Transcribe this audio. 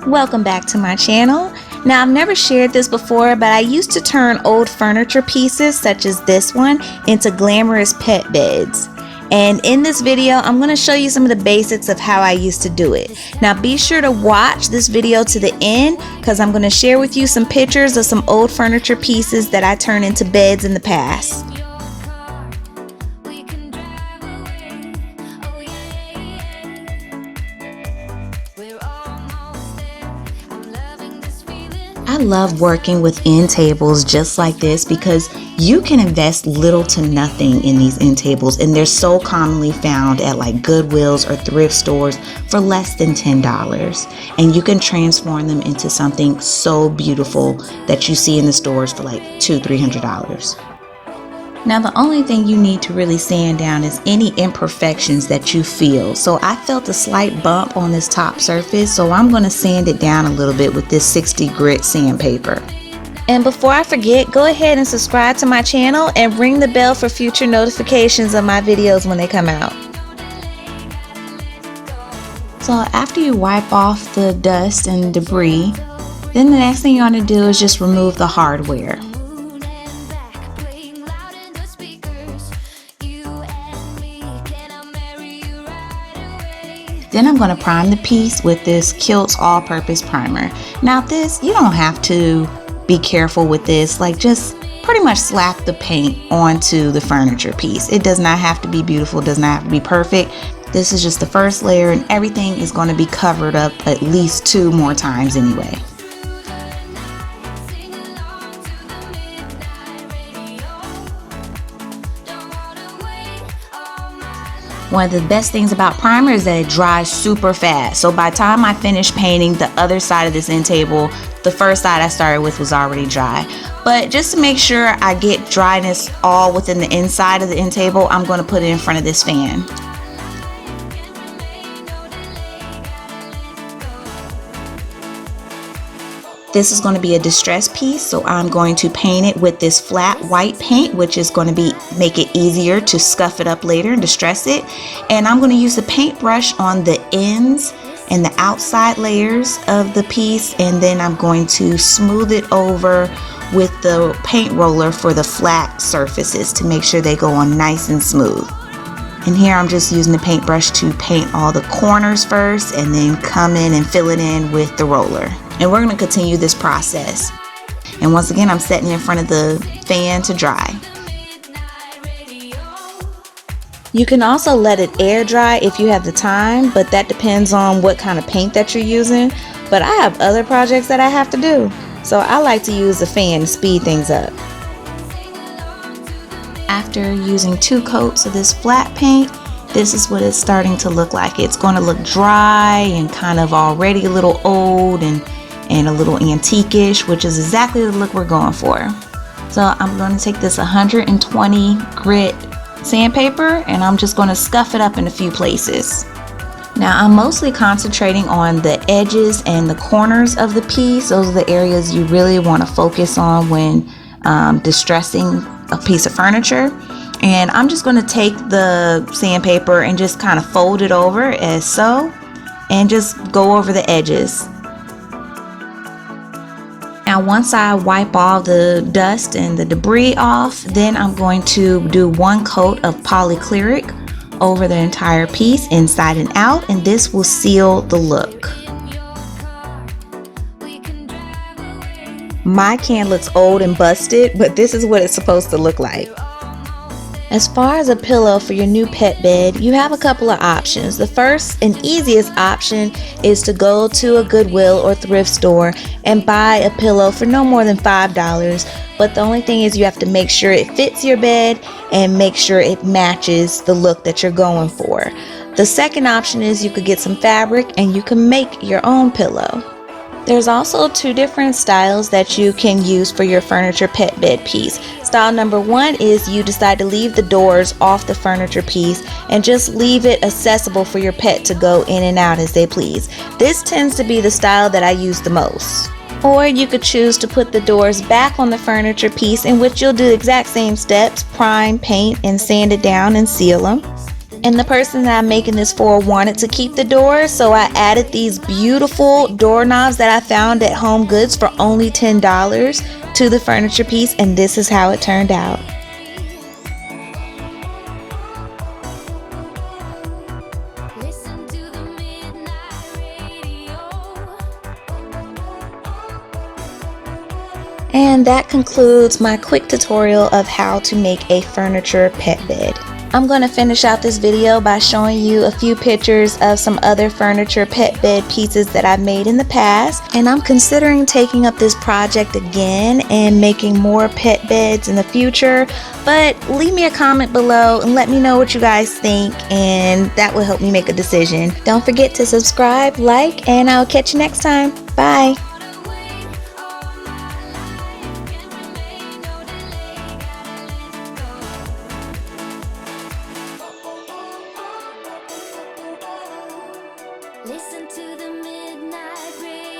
Welcome back to my channel. Now, I've never shared this before, but I used to turn old furniture pieces such as this one into glamorous pet beds. And in this video, I'm going to show you some of the basics of how I used to do it. Now, be sure to watch this video to the end because I'm going to share with you some pictures of some old furniture pieces that I turned into beds in the past. I love working with end tables just like this because you can invest little to nothing in these end tables, and they're so commonly found at like Goodwills or thrift stores for less than $10, and you can transform them into something so beautiful that you see in the stores for like $200-300. Now, the only thing you need to really sand down is any imperfections that you feel. So I felt a slight bump on this top surface, so I'm going to sand it down a little bit with this 60 grit sandpaper. And before I forget, go ahead and subscribe to my channel and ring the bell for future notifications of my videos when they come out. So after you wipe off the dust and debris, then the next thing you want to do is just remove the hardware. Then I'm going to prime the piece with this Kilt's all-purpose primer. Now this, you don't have to be careful with this, like just pretty much slap the paint onto the furniture piece. It does not have to be beautiful, does not have to be perfect. This is just the first layer and everything is going to be covered up at least 2 more times anyway. One of the best things about primer is that it dries super fast. So by the time I finish painting the other side of this end table, the first side I started with was already dry. But just to make sure I get dryness all within the inside of the end table, I'm going to put it in front of this fan. This is going to be a distress piece, so I'm going to paint it with this flat white paint, which is going to make it easier to scuff it up later and distress it. And I'm going to use the paintbrush on the ends and the outside layers of the piece, and then I'm going to smooth it over with the paint roller for the flat surfaces to make sure they go on nice and smooth. And here I'm just using the paintbrush to paint all the corners first and then come in and fill it in with the roller. And we're going to continue this process. And once again, I'm setting it in front of the fan to dry. You can also let it air dry if you have the time, but that depends on what kind of paint that you're using. But I have other projects that I have to do, so I like to use the fan to speed things up. After using 2 coats of this flat paint, this is what it's starting to look like. It's going to look dry and kind of already a little old and a little antique-ish, which is exactly the look we're going for. So I'm going to take this 120 grit sandpaper and I'm just going to scuff it up in a few places. Now I'm mostly concentrating on the edges and the corners of the piece. Those are the areas you really want to focus on when distressing a piece of furniture. And I'm just going to take the sandpaper and just kind of fold it over as so, and just go over the edges. Now once I wipe all the dust and the debris off, then I'm going to do 1 coat of polycrylic over the entire piece inside and out, and this will seal the look. My can looks old and busted, but this is what it's supposed to look like. As far as a pillow for your new pet bed, you have a couple of options. The first and easiest option is to go to a Goodwill or thrift store and buy a pillow for no more than $5. But the only thing is you have to make sure it fits your bed and make sure it matches the look that you're going for. The second option is you could get some fabric and you can make your own pillow. There's also 2 different styles that you can use for your furniture pet bed piece. Style number 1 is you decide to leave the doors off the furniture piece and just leave it accessible for your pet to go in and out as they please. This tends to be the style that I use the most. Or you could choose to put the doors back on the furniture piece, in which you'll do the exact same steps: prime, paint, and sand it down and seal them. And the person that I'm making this for wanted to keep the door, so I added these beautiful doorknobs that I found at Home Goods for only $10 to the furniture piece, and this is how it turned out. And that concludes my quick tutorial of how to make a furniture pet bed. I'm going to finish out this video by showing you a few pictures of some other furniture pet bed pieces that I've made in the past, and I'm considering taking up this project again and making more pet beds in the future. But leave me a comment below and let me know what you guys think, and that will help me make a decision. Don't forget to subscribe, like, and I'll catch you next time. Bye. Listen to the midnight rain.